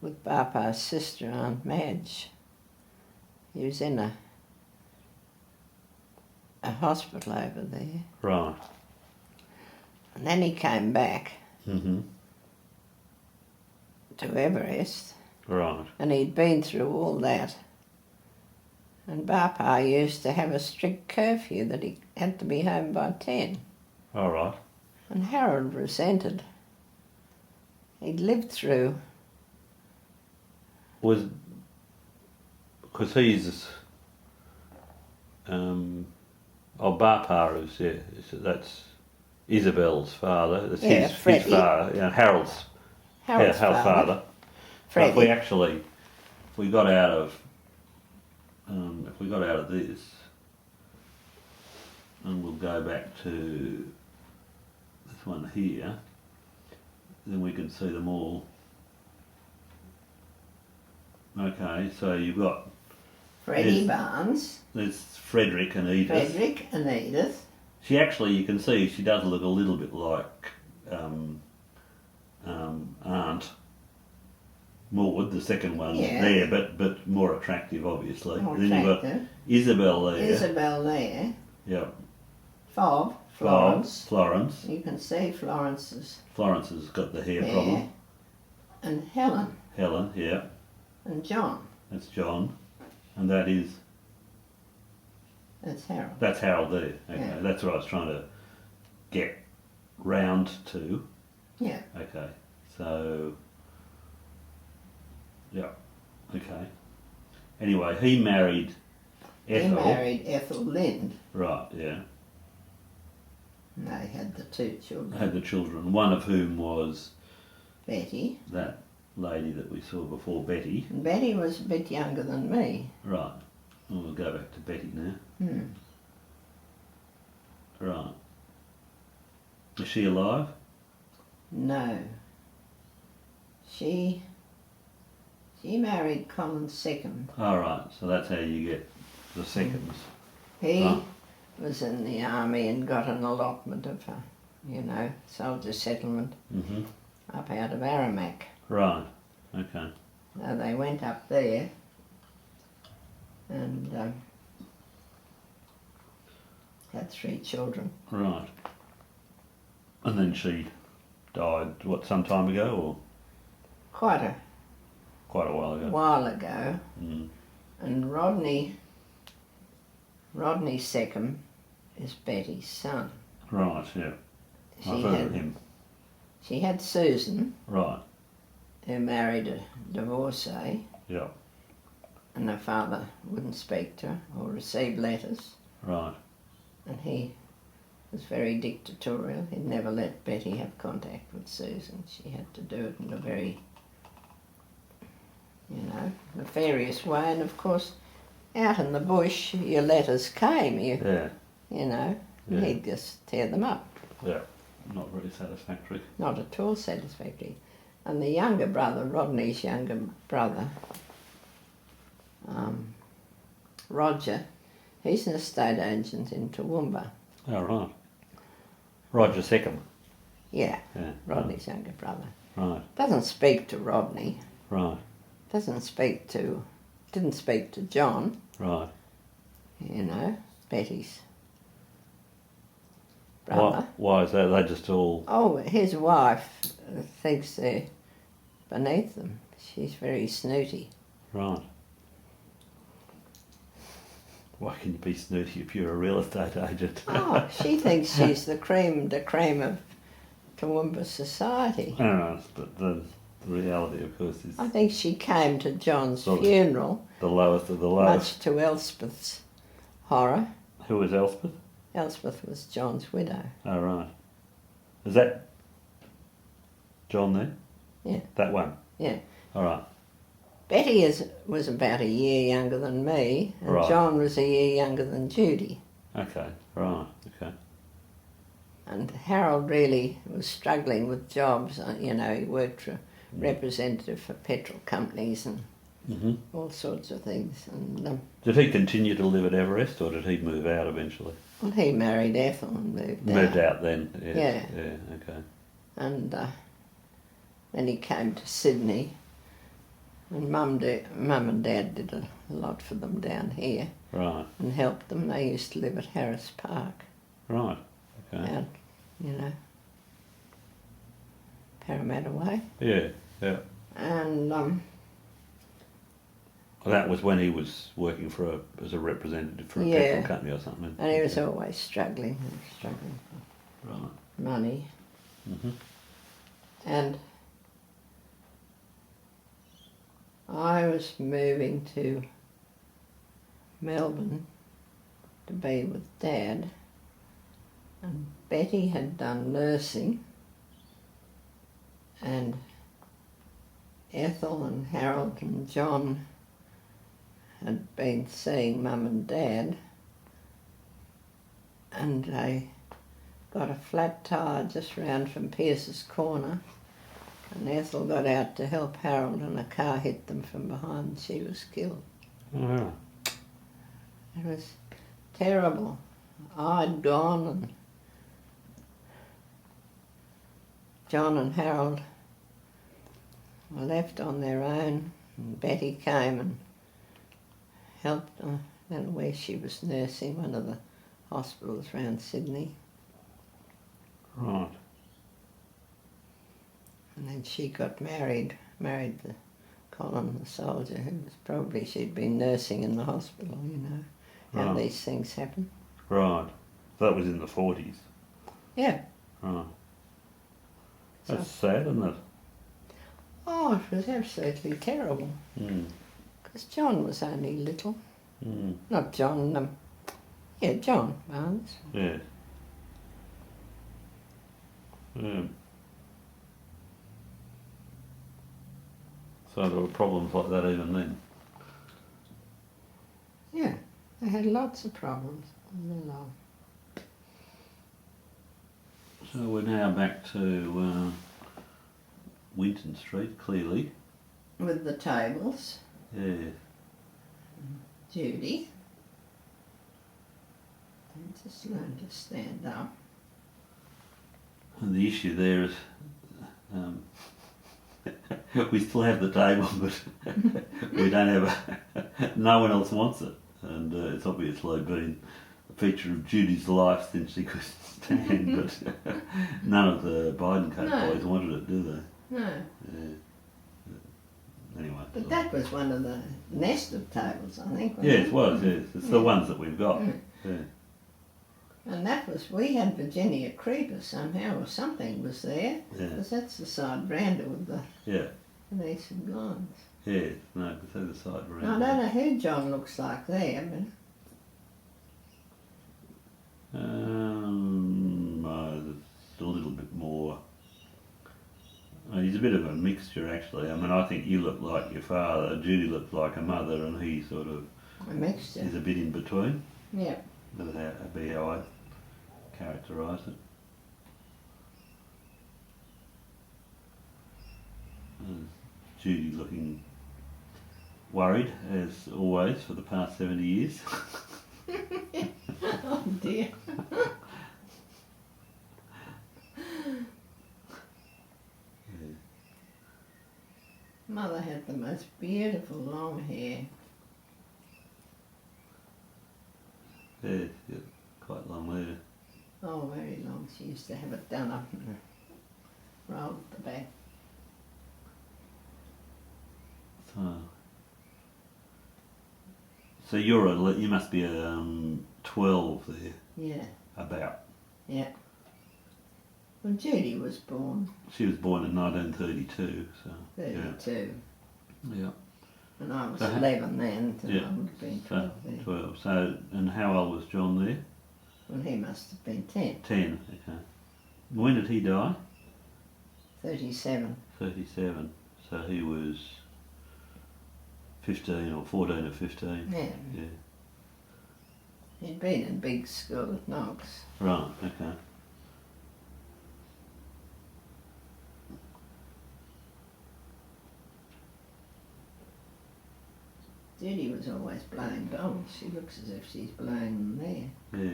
with Papa's sister, Aunt Madge. He was in a hospital over there. Right. And then he came back Mm-hmm. to Everest, Right. and he'd been through all that. And Papa used to have a strict curfew that he had to be home by 10. All right. And Harold resented. He'd lived through. Because he's Bapa is that's Isabel's father. That's his father. Yeah, Harold's father. So if we got out of this, and we'll go back to this one here, then we can see them all. Okay, so you've got Freddie Barnes. There's Frederick and Edith. Frederick and Edith. She actually, you can see, she does look a little bit like Aunt Maud, the second one there, but more attractive, obviously. More then you've got Isabel there. Isabel there. Yep. Florence. Florence. You can see Florence's Florence has got the hair problem. And Helen. Helen, yeah. And John. That's John. And that is? That's Harold. That's Harold there. Okay, Yeah. That's what I was trying to get round to. Yeah. Okay, so, yeah, okay. Anyway, he married Ethel. He married Ethel Lind. Right, yeah. And they had the 2 children. Had the children, one of whom was Betty. that lady that we saw before, Betty. And Betty was a bit younger than me. Right. Well, we'll go back to Betty now. Right. Is she alive? No. She married Colin's second. All right, so that's how you get the seconds. He was in the army and got an allotment of a, soldier settlement up out of Aramac. Right, okay. So they went up there and had 3 children. Right. And then she died, some time ago, or? Quite a while ago. And Rodney Seckham is Betty's son. Right, yeah. I've heard of him. She had Susan. Right. Who married a divorcee. Yeah. And her father wouldn't speak to her or receive letters. Right. And he was very dictatorial. He'd never let Betty have contact with Susan. She had to do it in a very, nefarious way. And of course, out in the bush, your letters came. He'd just tear them up. Yeah, not very satisfactory. Not at all satisfactory. And the younger brother, Rodney's younger brother, Roger, he's an estate agent in Toowoomba. Oh, right. Roger Seckham. Yeah, Rodney's younger brother. Right. Doesn't speak to Rodney. Right. Didn't speak to John. Right. Betty's brother. Why is that? They just all... Oh, his wife thinks they're beneath them. She's very snooty. Right. Why can you be snooty if you're a real estate agent? Oh, she thinks she's the creme de creme of Toowoomba society. No, but the reality, of course, is... I think she came to John's funeral. The lowest of the lowest. Much to Elspeth's horror. Who was Elspeth? Elspeth was John's widow. Oh, right. Is that John there? Yeah. That one? Yeah. All right. Betty was about a year younger than me, and John was a year younger than Judy. Okay, right, okay. And Harold really was struggling with jobs. He worked for representative for petrol companies and all sorts of things. And did he continue to live at Everest, or did he move out eventually? Well, he married Ethel and moved out. Moved out then? Yeah. Yeah, okay. And then he came to Sydney And Mum and Dad did a lot for them down here Right. and helped them. They used to live at Harris Park, Right. Okay. out, you know, Parramatta Way. Yeah. Yeah. And That was when he was working as a representative for a Yeah. petrol company or something. and he was always struggling for Right. money. Mhm. And I was moving to Melbourne to be with Dad, and Betty had done nursing, and Ethel and Harold and John had been seeing Mum and Dad, and they got a flat tire just round from Pierce's Corner, and Ethel got out to help Harold, and a car hit them from behind and she was killed. Oh, yeah. It was terrible. I'd gone, and John and Harold were left on their own, and Betty came and helped them. I don't know where she was nursing, one of the hospitals around Sydney. Right. And then she got married the Colin, the soldier, who was probably, she'd been nursing in the hospital, you know, how Right. these things happen. Right. That was in the 40s. Yeah. Right. So- That's sad, isn't it? Oh, it was absolutely terrible. Mm. Because John was only little. Mm. Not John, John Barnes. Yeah. Yeah. So there were problems like that even then. Yeah, they had lots of problems all along. So we're now back to Winton Street, clearly. With the tables, Yeah. Judy. And just learn to stand up. And the issue there is we still have the table, but we don't have no one else wants it. And it's obviously been a feature of Judy's life since she could stand, but none of the Biden Coat No. boys wanted it, do they? No, Yeah. Anyway. but so- that was one of the nest of tables, I think. Yeah, wasn't it was, yes. It's the Yeah. ones that we've got. Mm. Yeah. And that was, we had Virginia Creeper somehow, or something was there, Yeah. because that's the side veranda with the Yeah. Venetian blinds. Yeah. No, but they're the side I don't veranda. know who John looks like there, but It's a little bit more. He's a bit of a mixture, actually. I mean, I think you look like your father, Judy looks like her mother, and he sort of a mixture. is a bit in between. Yeah. That'd be how I characterise it. Judy looking worried, as always, for the past 70 years. Oh dear. Mother had the most beautiful long hair. Yeah, quite long there. Oh, very long. She used to have it done up and rolled at the back. So you must be 12 there, Yeah, about. yeah. Well, Judy was born She was born in 1932, so 32, yeah. and I was So ha- 11 then, so Yeah. I would have been So 12 then. 12. So, and how old was John there? Well, he must have been 10, 10. Okay. When did he die? 37. 37. So he was 15 or 14 or 15. Yeah, Yeah. he'd been in big school at Knox. Right. Okay. Judy was always blowing bombs. She looks as if she's blowing them there. Yeah.